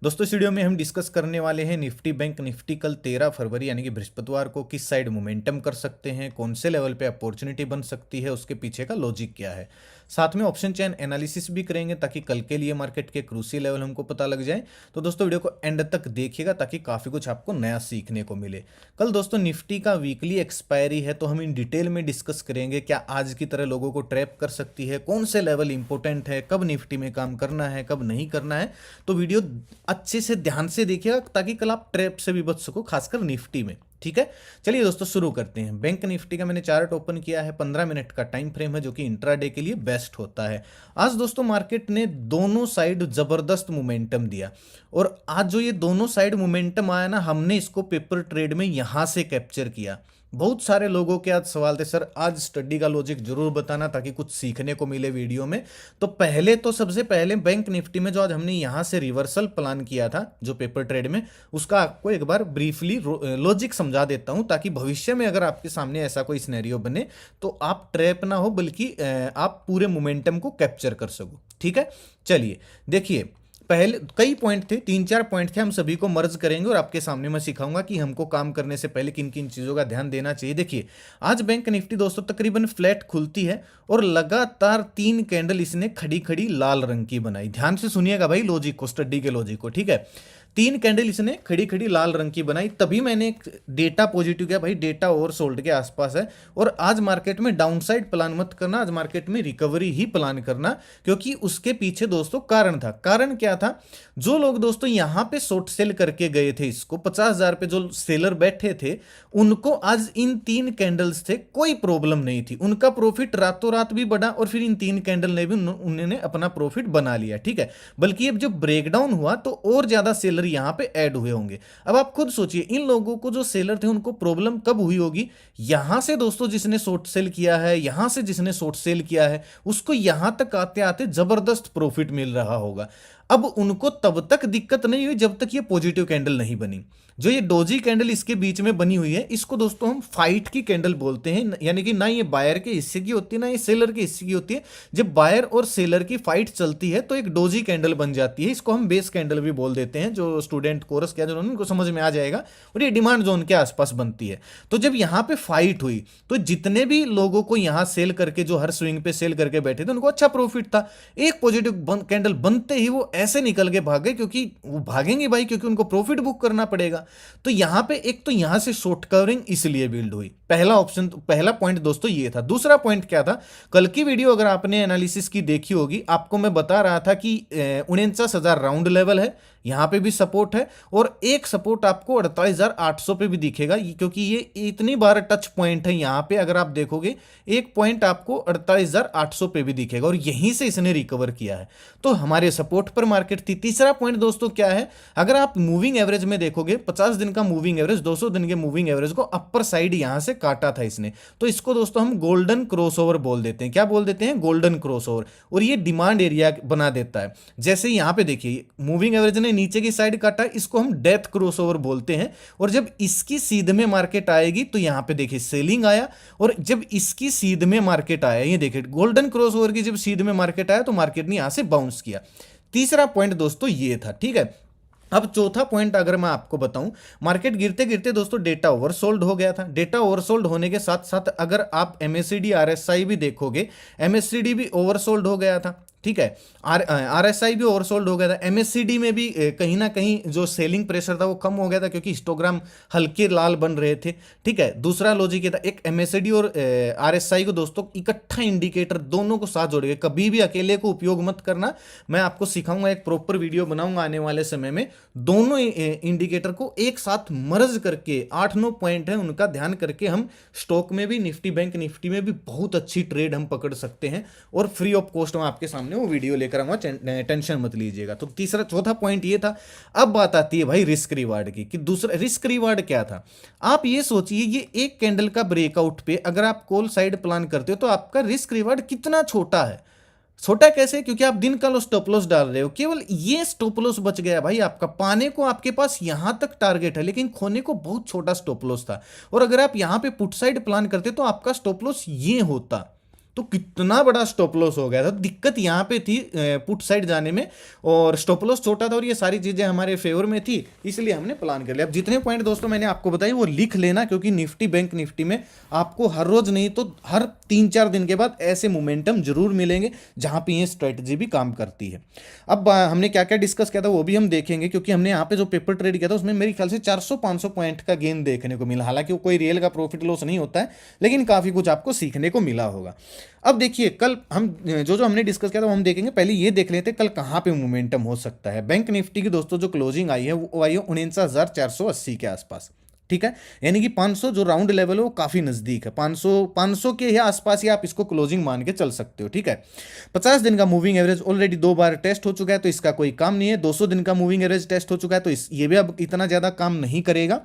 दोस्तों इस वीडियो में हम डिस्कस करने वाले हैं निफ्टी बैंक निफ्टी कल 13 फरवरी यानी कि बृहस्पतिवार को किस साइड मोमेंटम कर सकते हैं, कौन से लेवल पे अपॉर्चुनिटी बन सकती है, उसके पीछे का लॉजिक क्या है। साथ में ऑप्शन चेन एनालिसिस भी करेंगे ताकि कल के लिए मार्केट के क्रूसी लेवल हमको पता लग जाए। तो दोस्तों वीडियो को एंड तक देखिएगा ताकि काफ़ी कुछ आपको नया सीखने को मिले। कल दोस्तों निफ्टी का वीकली एक्सपायरी है तो हम इन डिटेल में डिस्कस करेंगे क्या आज की तरह लोगों को ट्रैप कर सकती है, कौन से लेवल इंपॉर्टेंट है, कब निफ्टी में काम करना है, कब नहीं करना है। तो वीडियो अच्छे से ध्यान से देखिएगा ताकि कल आप ट्रैप से भी बच सको, खासकर निफ्टी में। ठीक है, चलिए दोस्तों शुरू करते हैं। बैंक निफ्टी का मैंने चार्ट ओपन किया है, 15 मिनट का टाइम फ्रेम है जो कि इंट्राडे के लिए बेस्ट होता है। आज दोस्तों मार्केट ने दोनों साइड जबरदस्त मोमेंटम दिया और आज जो ये दोनों साइड मोमेंटम आया ना, हमने इसको पेपर ट्रेड में यहां से कैप्चर किया। बहुत सारे लोगों के आज सवाल थे, सर आज स्टडी का लॉजिक जरूर बताना ताकि कुछ सीखने को मिले वीडियो में। तो सबसे पहले बैंक निफ्टी में जो आज हमने यहां से रिवर्सल प्लान किया था जो पेपर ट्रेड में, उसका आपको एक बार ब्रीफली लॉजिक समझा देता हूं ताकि भविष्य में अगर आपके सामने ऐसा कोई सिनेरियो बने तो आप ट्रैप ना हो, बल्कि आप पूरे मोमेंटम को कैप्चर कर सको। ठीक है, चलिए देखिए। पहले कई पॉइंट थे, 3-4 पॉइंट थे, हम सभी को मर्ज करेंगे और आपके सामने मैं सिखाऊंगा कि हमको काम करने से पहले किन किन चीज़ों का ध्यान देना चाहिए। देखिए आज बैंक निफ्टी दोस्तों तकरीबन फ्लैट खुलती है और लगातार 3 कैंडल इसने खड़ी खड़ी लाल रंग की बनाई। ध्यान से सुनिएगा भाई लॉजिक को, स्टडी के लॉजिक को। ठीक है, 3 कैंडल इसने खड़ी खड़ी लाल रंग की बनाई, तभी मैंने एक डेटा पॉजिटिव किया, भाई डेटा ओवरसोल्ड के आसपास है और आज मार्केट में डाउनसाइड प्लान मत करना, आज मार्केट में रिकवरी ही प्लान करना, क्योंकि उसके पीछे दोस्तों कारण था। कारण क्या था? जो लोग दोस्तों यहां पे शॉर्ट सेल करके गए थे, इसको 50,000 पे जो सेलर बैठे थे, उनको आज इन 3 कैंडल्स से कोई प्रॉब्लम नहीं थी। उनका प्रॉफिट रातों रात भी बढ़ा और फिर इन 3 कैंडल ने भी उन्होंने अपना प्रॉफिट बना लिया। ठीक है, बल्कि अब जब ब्रेकडाउन हुआ तो और ज्यादा सेलर यहां पे ऐड हुए होंगे। अब आप खुद सोचिए, इन लोगों को जो सेलर थे उनको प्रॉब्लम कब हुई होगी? यहां से दोस्तों जिसने शॉर्ट सेल किया है, यहां से जिसने शॉर्ट सेल किया है, उसको यहां तक आते आते जबरदस्त प्रॉफिट मिल रहा होगा। अब उनको तब तक दिक्कत नहीं हुई जब तक ये पॉजिटिव कैंडल नहीं बनी। जो ये डोजी कैंडल इसके बीच में बनी हुई है, इसको दोस्तों हम फाइट की कैंडल बोलते हैं, यानी कि ना ये बायर के हिस्से की होती है ना ये सेलर के हिस्से की होती है। जब बायर और सेलर की फाइट चलती है तो एक डोजी कैंडल बन जाती है, इसको हम बेस कैंडल भी बोल देते हैं। जो स्टूडेंट कोर्स किया जिन्होंने उनको समझ में आ जाएगा, और ये डिमांड जोन के आसपास बनती है। तो जब यहां पे फाइट हुई तो जितने भी लोगों को यहां सेल करके, जो हर स्विंग पे सेल करके बैठे थे, उनको अच्छा प्रॉफिट था। एक पॉजिटिव कैंडल बनते ही वो ऐसे निकल के भागे, क्योंकि वो भागेंगे भाई, क्योंकि उनको प्रॉफिट बुक करना पड़ेगा। तो यहां पे एक तो यहां से शॉर्ट कवरिंग इसलिए बिल्ड हुई। पहला ऑप्शन, पहला पॉइंट दोस्तों ये था। दूसरा पॉइंट क्या था? कल की वीडियो अगर आपने एनालिसिस की देखी होगी, आपको मैं बता रहा था कि 49,000 राउंड लेवल है, यहां पे भी सपोर्ट है, और एक सपोर्ट आपको 48,800 पे भी दिखेगा, क्योंकि ये इतनी बार टच पॉइंट है। यहां पे अगर आप देखोगे एक पॉइंट आपको 48,800 पे भी दिखेगा और यहीं से इसने रिकवर किया है। तो हमारे सपोर्ट पर मार्केट थी। तीसरा पॉइंट दोस्तों क्या है? अगर आप मूविंग एवरेज में देखोगे, 50 दिन का मूविंग एवरेज, 200 दिन के मूविंग एवरेज को अपर साइड यहां से काटा था इसने, तो इसको दोस्तों हम गोल्डन क्रॉसओवर बोल देते हैं। क्या बोल देते हैं? Golden crossover. और ये डिमांड एरिया बना देता है। जैसे यहां पे देखिए मूविंग एवरेज ने नीचे की साइड काटा, इसको हम डेथ क्रॉसओवर बोलते हैं। और जब इसकी सीध में मार्केट आएगी तो यहां पे देखिए सेलिंग आया, और जब इसकी सीध में मार्केट आया, ये देखिए गोल्डन क्रॉसओवर की जब सीध में मार्केट आया तो मार्केट ने यहां से बाउंस किया। तीसरा पॉइंट दोस्तों ये था। ठीक है, अब चौथा पॉइंट अगर मैं आपको बताऊं, मार्केट गिरते गिरते दोस्तों डेटा ओवरसोल्ड हो गया था। डेटा ओवरसोल्ड होने के साथ साथ अगर आप एमएससीडी आरएसआई भी देखोगे, एमएससीडी भी ओवरसोल्ड हो गया था। ठीक है, आरएसआई भी ओवरसोल्ड हो गया था। एमएससीडी में भी कहीं ना कहीं जो सेलिंग प्रेशर था वो कम हो गया था, क्योंकि हिस्टोग्राम हल्के लाल बन रहे थे। ठीक है, दूसरा लॉजिक ये था, एक एमएससीडी और आरएसआई को दोस्तों इकट्ठा इंडिकेटर दोनों को साथ जोड़ेंगे, कभी भी अकेले को उपयोग मत करना। मैं आपको सिखाऊंगा, एक प्रॉपर वीडियो बनाऊंगा आने वाले समय में, दोनों इंडिकेटर को एक साथ मर्ज करके 8-9 पॉइंट है उनका ध्यान करके हम स्टॉक में भी, निफ्टी बैंक निफ्टी में भी बहुत अच्छी ट्रेड हम पकड़ सकते हैं। और फ्री ऑफ कॉस्ट में आपके सामने वो वीडियो लेकर आऊंगा, टेंशन मत लीजिएगा। तो तीसरा चौथा पॉइंट ये था। अब बात आती है भाई रिस्क रिवार्ड की, कि दूसरा रिस्क रिवार्ड क्या था। आप ये सोचिए, ये एक कैंडल का ब्रेकआउट पे अगर आप कॉल साइड प्लान करते हो तो आपका रिस्क रिवार्ड कितना छोटा है। छोटा कैसे? क्योंकि आप दिन का स्टॉप लॉस डाल रहे हो, केवल ये स्टॉप लॉस बच गया भाई आपका। पाने को आपके पास यहां तक टारगेट है, लेकिन खोने को बहुत छोटा स्टॉप लॉस था। और अगर आप यहां पे पुट साइड प्लान करते तो आपका स्टॉप लॉस ये होता। तो कितना बड़ा स्टॉप लॉस हो गया था। दिक्कत यहाँ पे थी पुट साइड जाने में, और स्टॉप लॉस छोटा था और ये सारी चीजें हमारे फेवर में थी, इसलिए हमने प्लान कर लिया। अब जितने पॉइंट दोस्तों मैंने आपको बताई वो लिख लेना, क्योंकि निफ्टी बैंक निफ्टी में आपको हर रोज नहीं तो हर 3-4 दिन के बाद ऐसे मोमेंटम जरूर मिलेंगे जहां पे ये स्ट्रेटजी भी काम करती है। अब हमने क्या क्या डिस्कस किया था वो भी हम देखेंगे, क्योंकि हमने यहाँ पे जो पेपर ट्रेड किया था उसमें मेरे ख्याल से 400-500 पॉइंट का गेन देखने को मिला। हालांकि वो कोई रियल का प्रॉफिट लॉस नहीं होता है, लेकिन काफी कुछ आपको सीखने को मिला होगा। अब देखिए कल हम जो जो हमने डिस्कस किया था वो हम देखेंगे। पहले ये देख लेते हैं कल कहाँ पे मोमेंटम हो सकता है। बैंक निफ्टी की दोस्तों जो क्लोजिंग आई है वो आई है 49,480 के आसपास, ठीक है। यानी कि 500 जो राउंड लेवल है वो काफी नजदीक है, 500 के ही आसपास ही आप इसको क्लोजिंग मान के चल सकते हो, ठीक है। 50 दिन का मूविंग एवरेज ऑलरेडी 2 बार टेस्ट हो चुका है, तो इसका कोई काम नहीं है। 200 दिन का मूविंग एवरेज टेस्ट हो चुका है, तो ये भी अब इतना ज्यादा काम नहीं करेगा।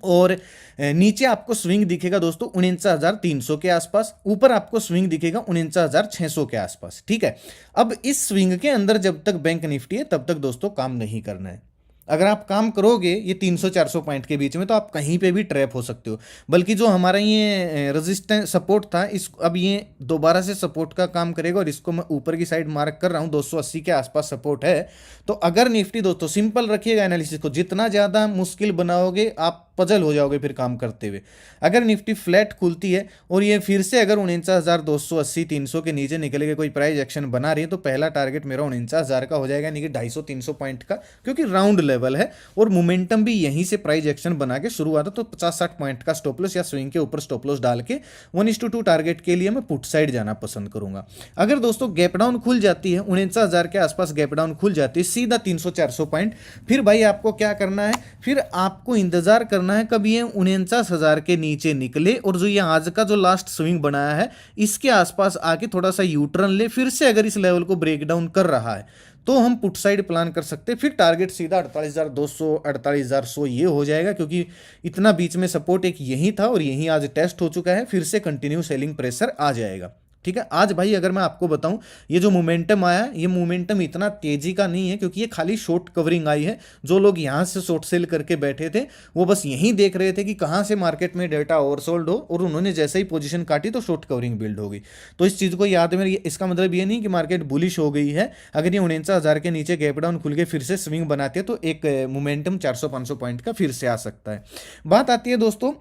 और नीचे आपको स्विंग दिखेगा दोस्तों 49,300 के आसपास, ऊपर आपको स्विंग दिखेगा 49,600 के आसपास, ठीक है। अब इस स्विंग के अंदर जब तक बैंक निफ्टी है तब तक दोस्तों काम नहीं करना है। अगर आप काम करोगे ये 300-400 पॉइंट के बीच में तो आप कहीं पे भी ट्रैप हो सकते हो। बल्कि जो हमारा ये रेजिस्टेंस सपोर्ट था, इस अब ये दोबारा से सपोर्ट का काम करेगा, और इसको मैं ऊपर की साइड मार्क कर रहा हूँ, 280 के आसपास सपोर्ट है। तो अगर निफ्टी दोस्तों सिंपल रखिएगा एनालिसिस को, जितना ज़्यादा मुश्किल बनाओगे आप पजल हो जाओगे फिर काम करते हुए। अगर निफ्टी फ्लैट खुलती है और ये फिर से अगर 49,280-300 के नीचे निकल के कोई प्राइस एक्शन बना रही है, तो पहला टारगेट मेरा 49,000 का हो जाएगा, यानी कि 250-300 पॉइंट का, क्योंकि राउंड लेवल है और मोमेंटम भी यहीं से प्राइस एक्शन बना के शुरू हुआ था। तो 50-60 पॉइंट का स्टॉप लॉस या स्विंग के ऊपर स्टॉप लॉस डाल के 1:2 टारगेट के लिए मैं पुट साइड जाना पसंद करूंगा। अगर दोस्तों गैप डाउन खुल जाती है 49,000 के आसपास, गैप डाउन खुल जाती है सीधा 300-400 पॉइंट, फिर भाई आपको क्या करना है, फिर आपको इंतजार करना है कब ये 49,000 के नीचे निकले, और जो ये आज का जो लास्ट स्विंग बनाया है इसके आसपास आके थोड़ा सा यू टर्न ले, फिर से अगर इस लेवल को ब्रेक डाउन कर रहा है तो हम पुट साइड प्लान कर सकते हैं। फिर टारगेट सीधा 48,200 48,100 ये हो जाएगा, क्योंकि इतना बीच में सपोर्ट एक यही था और यही आज टेस्ट हो चुका है, फिर से कंटिन्यू सेलिंग प्रेशर आ जाएगा, ठीक है। आज भाई अगर मैं आपको बताऊं ये जो मोमेंटम आया ये मोमेंटम इतना तेजी का नहीं है, क्योंकि ये खाली शॉर्ट कवरिंग आई है। जो लोग यहां से शॉर्ट सेल करके बैठे थे वो बस यही देख रहे थे कि कहां से मार्केट में डेटा ओवरसोल्ड हो, और उन्होंने जैसे ही पोजीशन काटी तो शॉर्ट कवरिंग बिल्ड हो गई। तो इस चीज को याद में, इसका मतलब ये नहीं कि मार्केट बुलिश हो गई है। अगर ये 49,000 के नीचे गैप डाउन खुल के फिर से स्विंग बनाते हैं तो एक मोमेंटम 400-500 पॉइंट का फिर से आ सकता है। बात आती है दोस्तों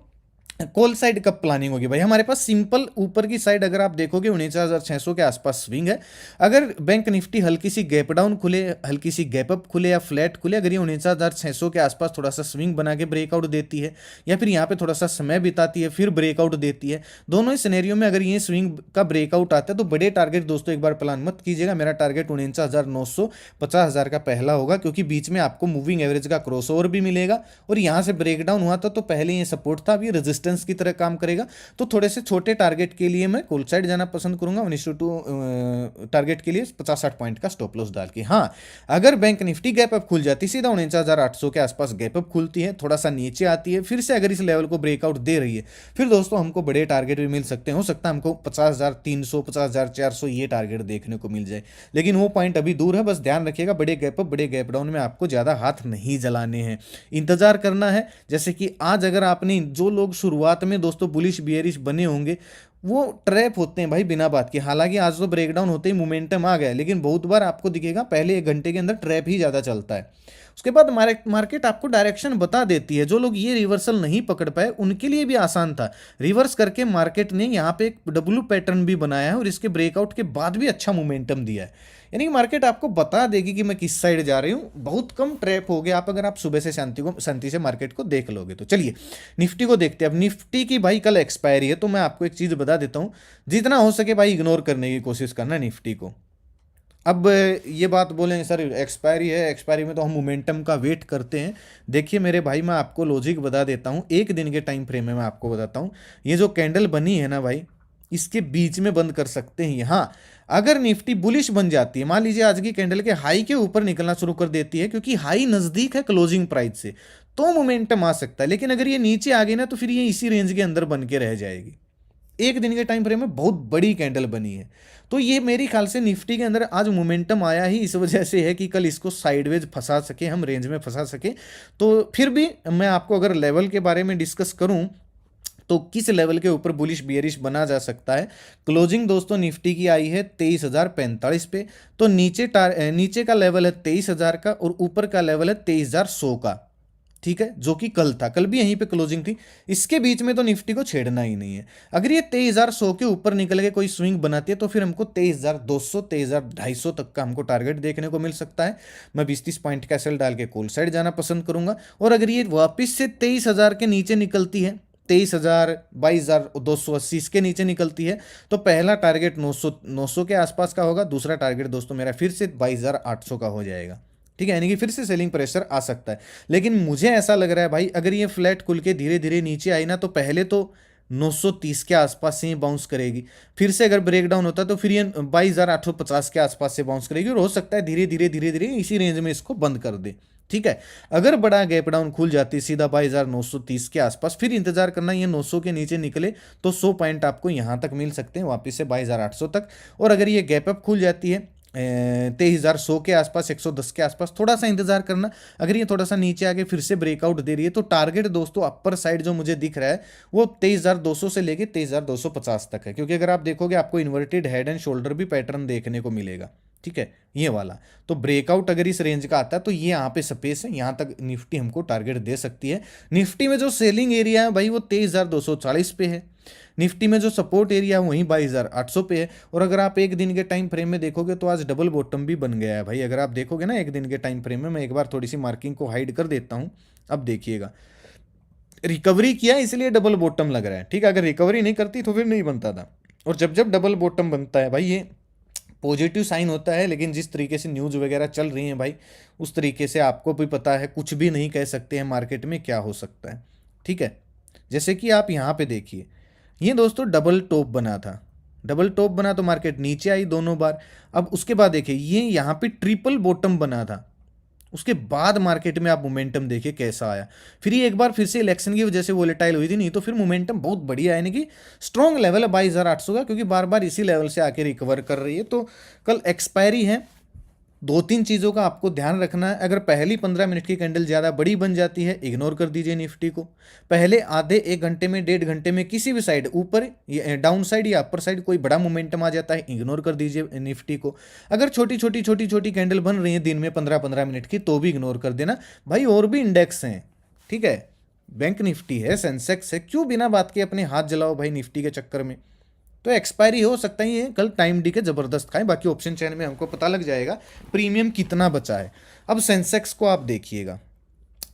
कॉल साइड कब प्लानिंग होगी। भाई हमारे पास सिंपल ऊपर की साइड अगर आप देखोगे 49,600 के आसपास स्विंग है। अगर बैंक निफ्टी हल्की सी गैप डाउन खुले, हल्की सी गैप अप खुले या फ्लैट खुले, अगर ये 49,600 के आसपास थोड़ा सा स्विंग बना के ब्रेकआउट देती है, या फिर यहाँ पे थोड़ा सा समय बिताती है फिर ब्रेकआउट देती है, दोनों ही सिनेरियो में अगर ये स्विंग का ब्रेकआउट आता है तो बड़े टारगेट दोस्तों एक बार प्लान मत कीजिएगा। मेरा टारगेट 49,900 50,000 का पहला होगा, क्योंकि बीच में आपको मूविंग एवरेज का क्रॉस ओवर भी मिलेगा, और यहाँ से ब्रेकडाउन हुआ था तो पहले ये सपोर्ट था, अभी रेजिस्टेंस की तरह काम करेगा। तो थोड़े से छोटे टारगेट के लिए मैं कॉल साइड जाना पसंद करूंगा 1:2 टारगेट के लिए 50-60 पॉइंट का स्टॉप लॉस डाल के। हाँ, अगर बैंक निफ्टी गैप अप खुल जाती सीधा 49,800 के आसपास गैप अप खुलती है, थोड़ा सा नीचे आती है, फिर से अगर इस लेवल को ब्रेकआउट दे रही है, फिर दोस्तों हमको बड़े टारगेट भी मिल सकते हैं। हो सकता है हमको 50,300 50,400 ये टारगेट देखने को मिल जाए, लेकिन वो पॉइंट अभी दूर है। बस ध्यान रखिएगा बड़े गैप अप बड़े गैप डाउन में आपको ज्यादा हाथ नहीं जलाने हैं, इंतजार करना है। जैसे कि आज अगर आपने, जो लोग शुरुआत में दोस्तों बुलिश बियरिश बने होंगे वो ट्रैप होते हैं भाई बिना बात के। हालांकि आज तो ब्रेकडाउन होते ही मोमेंटम आ गया, लेकिन बहुत बार आपको दिखेगा पहले 1 घंटे के अंदर ट्रैप ही ज्यादा चलता है, उसके बाद मार्केट आपको डायरेक्शन बता देती है। जो लोग ये रिवर्सल नहीं पकड़ पाए उनके लिए भी आसान था, रिवर्स करके मार्केट ने यहाँ पे एक डब्ल्यू पैटर्न भी बनाया है और इसके ब्रेकआउट के बाद भी अच्छा मोमेंटम दिया है। यानी कि मार्केट आपको बता देगी कि मैं किस साइड जा रही हूँ। बहुत कम ट्रैप हो गया आप अगर आप सुबह से शांति से मार्केट को देख लोगे तो। चलिए निफ्टी को देखते हैं। अब निफ्टी की भाई कल एक्सपायरी है, तो मैं आपको एक चीज बता देता हूँ, जितना हो सके भाई इग्नोर करने की कोशिश करना निफ्टी को। अब ये बात बोलें सर एक्सपायरी है, एक्सपायरी में तो हम मोमेंटम का वेट करते हैं। देखिए मेरे भाई मैं आपको लॉजिक बता देता हूँ, एक दिन के टाइम फ्रेम में मैं आपको बताता हूँ। ये जो कैंडल बनी है ना भाई, इसके बीच में बंद कर सकते हैं यहाँ। अगर निफ्टी बुलिश बन जाती है, मान लीजिए आज की कैंडल के हाई के ऊपर निकलना शुरू कर देती है, क्योंकि हाई नजदीक है क्लोजिंग प्राइस से, तो मोमेंटम आ सकता है। लेकिन अगर ये नीचे आ गई ना तो फिर ये इसी रेंज के अंदर बन के रह जाएगी। एक दिन के टाइम फ्रेम में बहुत बड़ी कैंडल बनी है, तो ये मेरे ख्याल से निफ्टी के अंदर आज मोमेंटम आया ही इस वजह से है कि कल इसको साइडवेज फंसा सके, हम रेंज में फंसा सके। तो फिर भी मैं आपको अगर लेवल के बारे में डिस्कस करूं तो किस लेवल के ऊपर बुलिश बियरिश बना जा सकता है। क्लोजिंग दोस्तों निफ्टी की आई है 23,045 पे, तो नीचे का लेवल है 23,000 का और ऊपर का लेवल है 23,100 का, ठीक है, जो कि कल था, कल भी यहीं पे क्लोजिंग थी। इसके बीच में तो निफ्टी को छेड़ना ही नहीं है। अगर ये 23,100 के ऊपर निकल के कोई स्विंग बनाती है तो फिर हमको 23,200 23,250 तक का हमको टारगेट देखने को मिल सकता है। मैं 20-30 पॉइंट का सेल डाल के कॉल साइड जाना पसंद करूंगा। और अगर ये वापिस से 23,000 के नीचे निकलती है, 23,000 22,280 इसके नीचे निकलती है, तो पहला टारगेट 900 के आसपास का होगा, दूसरा टारगेट दोस्तों मेरा फिर से 22,800 का हो जाएगा, ठीक है, यानी कि फिर से सेलिंग प्रेशर आ सकता है। लेकिन मुझे ऐसा लग रहा है भाई, अगर ये फ्लैट खुल के धीरे धीरे नीचे आई ना, तो पहले तो 930 के आसपास से ही बाउंस करेगी, फिर से अगर ब्रेकडाउन होता है तो फिर ये 22,850 के आसपास से बाउंस करेगी, और हो सकता है धीरे धीरे धीरे धीरे इसी रेंज में इसको बंद कर दे, ठीक है। अगर बड़ा गैप डाउन खुल जाती सीधा 22,930 के आसपास, फिर इंतजार करना ये 900 के नीचे निकले तो 100 पॉइंट आपको यहां तक मिल सकते हैं वापस से 22,800 तक। और अगर ये गैप अप खुल जाती है 23,100 के आसपास, 110 के आसपास, थोड़ा सा इंतजार करना। अगर ये थोड़ा सा नीचे आके फिर से ब्रेकआउट दे रही है तो टारगेट दोस्तों अपर साइड जो मुझे दिख रहा है वो 23,200 से लेके 23,250 तक है, क्योंकि अगर आप देखोगे आपको इन्वर्टेड हेड एंड शोल्डर भी पैटर्न देखने को मिलेगा, ठीक है, ये वाला। तो ब्रेकआउट अगर इस रेंज का आता है तो ये यहाँ पे स्पेस है, यहाँ तक निफ्टी हमको टारगेट दे सकती है। निफ्टी में जो सेलिंग एरिया है भाई वो 23,240 पे है, निफ्टी में जो सपोर्ट एरिया है वहीं 22,800 पे है। और अगर आप एक दिन के टाइम फ्रेम में देखोगे तो आज डबल बॉटम भी बन गया है भाई। अगर आप देखोगे ना एक दिन के टाइम फ्रेम में, मैं एक बार थोड़ी सी मार्किंग को हाइड कर देता हूं, अब देखिएगा रिकवरी किया इसलिए डबल बॉटम लग रहा है, ठीक है, अगर रिकवरी नहीं करती तो फिर नहीं बनता था। और जब जब डबल बॉटम बनता है भाई ये पॉजिटिव साइन होता है। लेकिन जिस तरीके से न्यूज़ वगैरह चल रही हैं भाई, उस तरीके से आपको भी पता है कुछ भी नहीं कह सकते हैं मार्केट में क्या हो सकता है, ठीक है। जैसे कि आप यहाँ पे देखिए, ये दोस्तों डबल टॉप बना था, डबल टॉप बना तो मार्केट नीचे आई दोनों बार। अब उसके बाद देखिए ये यहाँ पे ट्रिपल बॉटम बना था, उसके बाद मार्केट में आप मोमेंटम देखिए कैसा आया। फिर ये एक बार फिर से इलेक्शन की वजह से वोलेटाइल हुई थी, नहीं तो फिर मोमेंटम बहुत बढ़िया है, यानी कि स्ट्रॉन्ग लेवल है 22,800 का, क्योंकि बार बार इसी लेवल से आके रिकवर कर रही है। तो कल एक्सपायरी है, दो तीन चीज़ों का आपको ध्यान रखना है। अगर पहली 15 मिनट की कैंडल ज़्यादा बड़ी बन जाती है इग्नोर कर दीजिए निफ्टी को। पहले आधे एक घंटे में, डेढ़ घंटे में किसी भी साइड ऊपर डाउन साइड या अपर साइड कोई बड़ा मोमेंटम आ जाता है, इग्नोर कर दीजिए निफ्टी को। अगर छोटी छोटी छोटी छोटी कैंडल बन रही है दिन में 15-15 मिनट की तो भी इग्नोर कर देना भाई। और भी इंडेक्स हैं, ठीक है, बैंक निफ्टी है, सेंसेक्स है, क्यों बिना बात के अपने हाथ जलाओ भाई निफ्टी के चक्कर में। तो एक्सपायरी हो सकता है ये कल टाइम डी के जबरदस्त खाएं, बाकी ऑप्शन चेन में हमको पता लग जाएगा प्रीमियम कितना बचा है। अब सेंसेक्स को आप देखिएगा,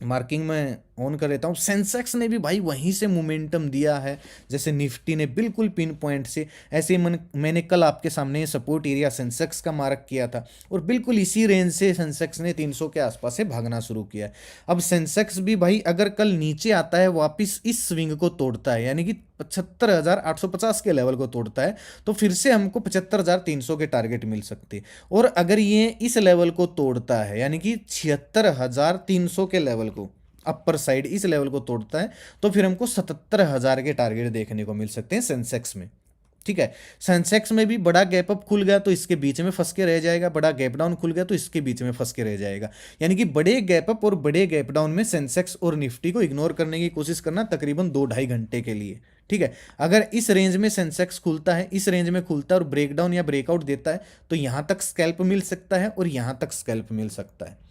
मार्किंग में ऑन कर लेता हूँ। सेंसेक्स ने भी भाई वहीं से मोमेंटम दिया है जैसे निफ्टी ने, बिल्कुल पिन पॉइंट से। ऐसे मैंने कल आपके सामने सपोर्ट एरिया सेंसेक्स का मार्क किया था और बिल्कुल इसी रेंज से सेंसेक्स ने 300 के आसपास से भागना शुरू किया। अब सेंसेक्स भी भाई अगर कल नीचे आता है वापस इस स्विंग को तोड़ता है, यानी कि 75,850 के लेवल को तोड़ता है, तो फिर से हमको 75,300 के टारगेट मिल सकते। और अगर ये इस लेवल को तोड़ता है, यानी कि 76,300 के लेवल को, अपर साइड इस लेवल को तोड़ता है, तो फिर हमको 77,000 के टारगेट देखने को मिल सकते हैं सेंसेक्स में, ठीक है। सेंसेक्स में भी बड़ा गैप अप खुल गया तो इसके बीच में फंस के रह जाएगा, बड़ा गैप डाउन खुल गया तो इसके बीच में फंस के रह जाएगा। यानी कि बड़े गैप अप और बड़े गैप डाउन में सेंसेक्स और निफ्टी को इग्नोर करने की कोशिश करना तकरीबन 2-2.5 घंटे के लिए, ठीक है। अगर इस रेंज में सेंसेक्स खुलता है, इस रेंज में खुलता है और ब्रेकडाउन या ब्रेकआउट देता है तो यहां तक स्कैल्प मिल सकता है और यहां तक स्कैल्प मिल सकता है।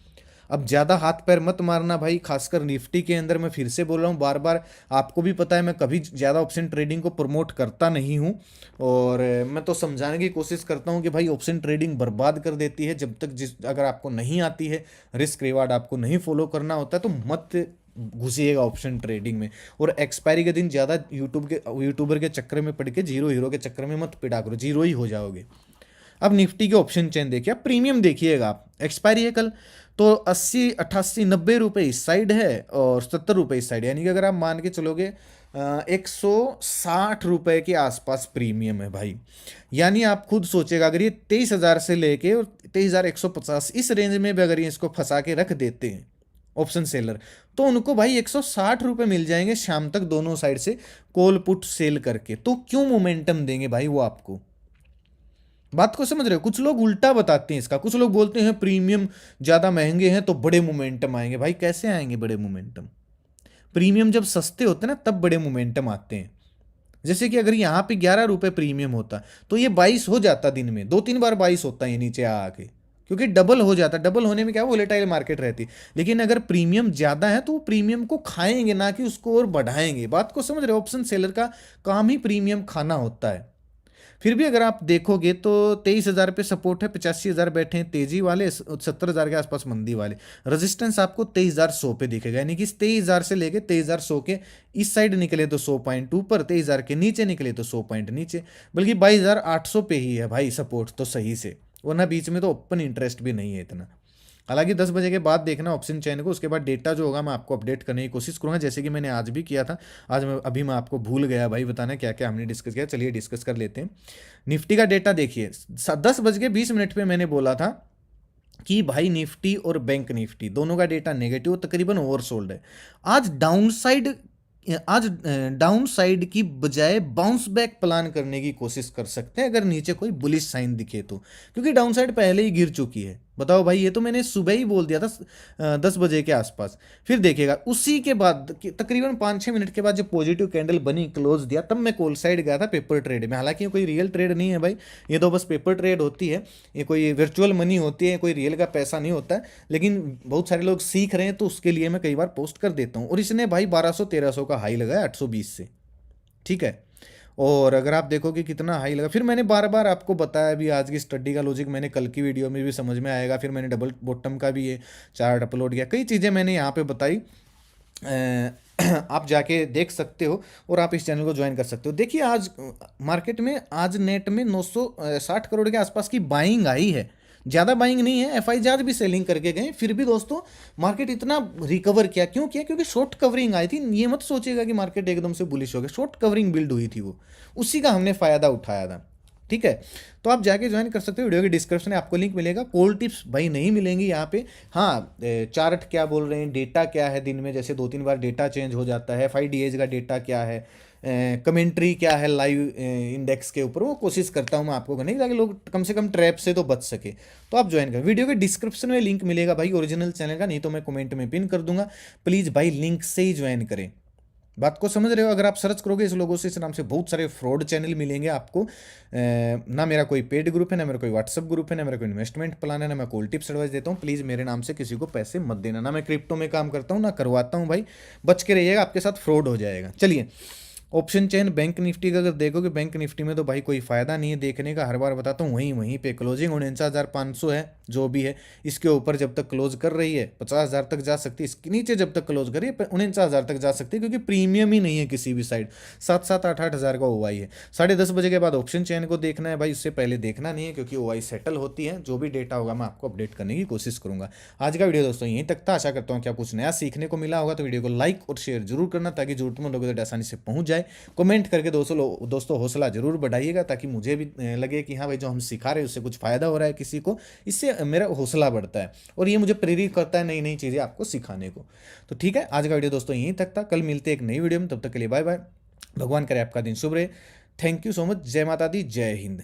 अब ज़्यादा हाथ पैर मत मारना भाई, खासकर निफ्टी के अंदर। मैं फिर से बोल रहा हूँ बार बार, आपको भी पता है मैं कभी ज़्यादा ऑप्शन ट्रेडिंग को प्रमोट करता नहीं हूँ, और मैं तो समझाने की कोशिश करता हूँ कि भाई ऑप्शन ट्रेडिंग बर्बाद कर देती है। जब तक अगर आपको नहीं आती है, रिस्क रिवार्ड आपको नहीं फॉलो करना होता है, तो मत घुसिएगा ऑप्शन ट्रेडिंग में। और एक्सपायरी के दिन ज़्यादा यूट्यूबर के चक्कर में पड़ के जीरो हीरो के चक्कर में मत पिटा करो, जीरो ही हो जाओगे। अब निफ्टी के ऑप्शन चेन देखिए, अब प्रीमियम देखिएगा आप, एक्सपायरी है कल तो 80, 88, 90 रुपये इस साइड है और 70 रुपये इस साइड, यानी कि अगर आप मान के चलोगे 160 रुपये के आसपास प्रीमियम है भाई। यानी आप खुद सोचेगा, अगर ये 23,000 से लेके और 23,150 इस रेंज में भी अगर ये इसको फंसा के रख देते हैं ऑप्शन सेलर, तो उनको भाई 160 रुपये मिल जाएंगे शाम तक दोनों साइड से कॉल पुट सेल करके। तो क्यों मोमेंटम देंगे भाई वो आपको? बात को समझ रहे हो? कुछ लोग उल्टा बताते हैं इसका, कुछ लोग बोलते हैं प्रीमियम ज़्यादा महंगे हैं तो बड़े मोमेंटम आएंगे। भाई कैसे आएंगे बड़े मोमेंटम? प्रीमियम जब सस्ते होते हैं ना तब बड़े मोमेंटम आते हैं। जैसे कि अगर यहाँ पे 11 रुपये प्रीमियम होता तो ये 22 हो जाता, दिन में 2-3 बार 22 होता है ये नीचे आके, क्योंकि डबल हो जाता। डबल होने में क्या वोलेटाइल मार्केट रहती। लेकिन अगर प्रीमियम ज़्यादा है तो वो प्रीमियम को खाएंगे, ना कि उसको और बढ़ाएंगे। बात को समझ रहे हो? ऑप्शन सेलर का काम ही प्रीमियम खाना होता है। फिर भी अगर आप देखोगे तो 23,000 पे सपोर्ट है, 85,000 बैठे हैं तेजी वाले, 70,000 के आसपास मंदी वाले। रेजिस्टेंस आपको 23,100 पे दिखेगा, यानी कि 23,000 से लेके 23,100 के इस साइड निकले तो 100 पॉइंट ऊपर, 23,000 के नीचे निकले तो 100 पॉइंट नीचे, बल्कि 22,800 पे ही है भाई सपोर्ट तो सही से, वरना बीच में तो ओपन इंटरेस्ट भी नहीं है इतना। हालांकि 10 बजे के बाद देखना ऑप्शन चेन को, उसके बाद डेटा जो होगा मैं आपको अपडेट करने की कोशिश करूंगा, जैसे कि मैंने आज भी किया था। अभी मैं आपको भूल गया भाई बताना क्या क्या हमने डिस्कस किया। चलिए डिस्कस कर लेते हैं। निफ्टी का डेटा देखिए, 10 बज के 20 मिनट पे मैंने बोला था कि भाई निफ्टी और बैंक निफ्टी दोनों का डेटा नेगेटिव, तकरीबन ओवरसोल्ड है। आज डाउन साइड की बजाय बाउंस बैक प्लान करने की कोशिश कर सकते हैं अगर नीचे कोई बुलिश साइन दिखे तो, क्योंकि डाउन साइड पहले ही गिर चुकी है। बताओ भाई, ये तो मैंने सुबह ही बोल दिया था 10 बजे के आसपास। फिर देखिएगा उसी के बाद तकरीबन 5-6 मिनट के बाद जब पॉजिटिव कैंडल बनी, क्लोज दिया, तब मैं कॉल साइड गया था पेपर ट्रेड में। हालांकि ये कोई रियल ट्रेड नहीं है भाई, ये तो बस पेपर ट्रेड होती है, ये कोई वर्चुअल मनी होती है, कोई रियल का पैसा नहीं होता है। लेकिन बहुत सारे लोग सीख रहे हैं तो उसके लिए मैं कई बार पोस्ट कर देता हूँ। और इसने भाई 1200-1300 का हाई लगाया 820 से, ठीक है। और अगर आप देखोगे कितना हाई लगा, फिर मैंने बार बार आपको बताया भी, आज की स्टडी का लॉजिक मैंने कल की वीडियो में भी समझ में आएगा। फिर मैंने डबल बॉटम का भी ये चार्ट अपलोड किया, कई चीज़ें मैंने यहाँ पे बताई। आप जाके देख सकते हो और आप इस चैनल को ज्वाइन कर सकते हो। देखिए आज मार्केट में, आज नेट में 960 करोड़ के आसपास की बाइंग आई है, ज़्यादा बाइंग नहीं है। एफआईजी आज भी सेलिंग करके गए, फिर भी दोस्तों मार्केट इतना रिकवर किया, क्यों किया? क्योंकि शॉर्ट कवरिंग आई थी। ये मत सोचिएगा कि मार्केट एकदम से बुलिश हो गया, शॉर्ट कवरिंग बिल्ड हुई थी वो, उसी का हमने फ़ायदा उठाया था, ठीक है। तो आप जाके ज्वाइन कर सकते हो, वीडियो के डिस्क्रिप्शन में आपको लिंक मिलेगा। कॉल टिप्स भाई नहीं मिलेंगी यहाँ पे। हाँ, चार्ट क्या बोल रहे हैं, डेटा क्या है दिन में, जैसे 2-3 बार डेटा चेंज हो जाता है, 5 डेज का डेटा क्या है, कमेंट्री क्या है लाइव इंडेक्स के ऊपर, वो कोशिश करता हूँ मैं आपको करने की, ताकि लोग कम से कम ट्रैप से तो बच सके। तो आप ज्वाइन करें, वीडियो के डिस्क्रिप्शन में लिंक मिलेगा भाई ओरिजिनल चैनल का, नहीं तो मैं कमेंट में पिन कर दूंगा। प्लीज़ भाई लिंक से ही ज्वाइन करें। बात को समझ रहे हो? अगर आप सर्च करोगे इस लोगों से, इस नाम से बहुत सारे फ्रॉड चैनल मिलेंगे आपको। ना मेरा कोई पेड ग्रुप है, ना मेरा कोई व्हाट्सअप ग्रुप है, ना मेरा कोई इन्वेस्टमेंट प्लान है, ना मैं कॉल टिप्स एडवाइस देता हूँ। प्लीज़ मेरे नाम से किसी को पैसे मत देना, ना मैं क्रिप्टो में काम करता हूँ, ना करवाता हूँ भाई। बच के रहिएगा, आपके साथ फ्रॉड हो जाएगा। चलिए ऑप्शन चेन बैंक निफ्टी का अगर देखोगे, बैंक निफ्टी में तो भाई कोई फायदा नहीं है देखने का, हर बार बताता हूँ। वहीं पे क्लोजिंग 49,500 है जो भी है। इसके ऊपर जब तक क्लोज कर रही है 50,000 तक जा सकती है, इसके नीचे जब तक क्लोज करिए 49,000 तक जा सकती है, क्योंकि प्रीमियम ही नहीं है किसी भी साइड। 7-7, 8-8 हज़ार का ओवाई है। 10:30 बजे के बाद ऑप्शन चेन को देखना है भाई, उससे पहले देखना नहीं है, क्योंकि ओवाई सेटल होती है। जो भी डेटा होगा मैं आपको अपडेट करने की कोशिश करूंगा। आज का वीडियो दोस्तों यहीं तक था, आशा करता हूँ कि आपको कुछ नया सीखने को मिला होगा। तो वीडियो को लाइक और शेयर जरूर करना, ताकि जरूरतमंद लोगों तक आसानी से पहुंच जाए। कमेंट करके दोस्तों हौसला जरूर बढ़ाइएगा, ताकि मुझे भी लगे कि हाँ भाई जो हम सिखा रहे हैं उससे कुछ फायदा हो रहा है किसी को, इससे मेरा हौसला बढ़ता है और ये मुझे प्रेरित करता है नई नई चीज़ें आपको सिखाने को। तो ठीक है, आज का वीडियो दोस्तों यहीं तक था, कल मिलते हैं एक नई वीडियो में, तब तक के लिए बाय बाय। भगवान करे आपका दिन शुभ रहे। Thank you so much. जय माता दी, जय हिंद।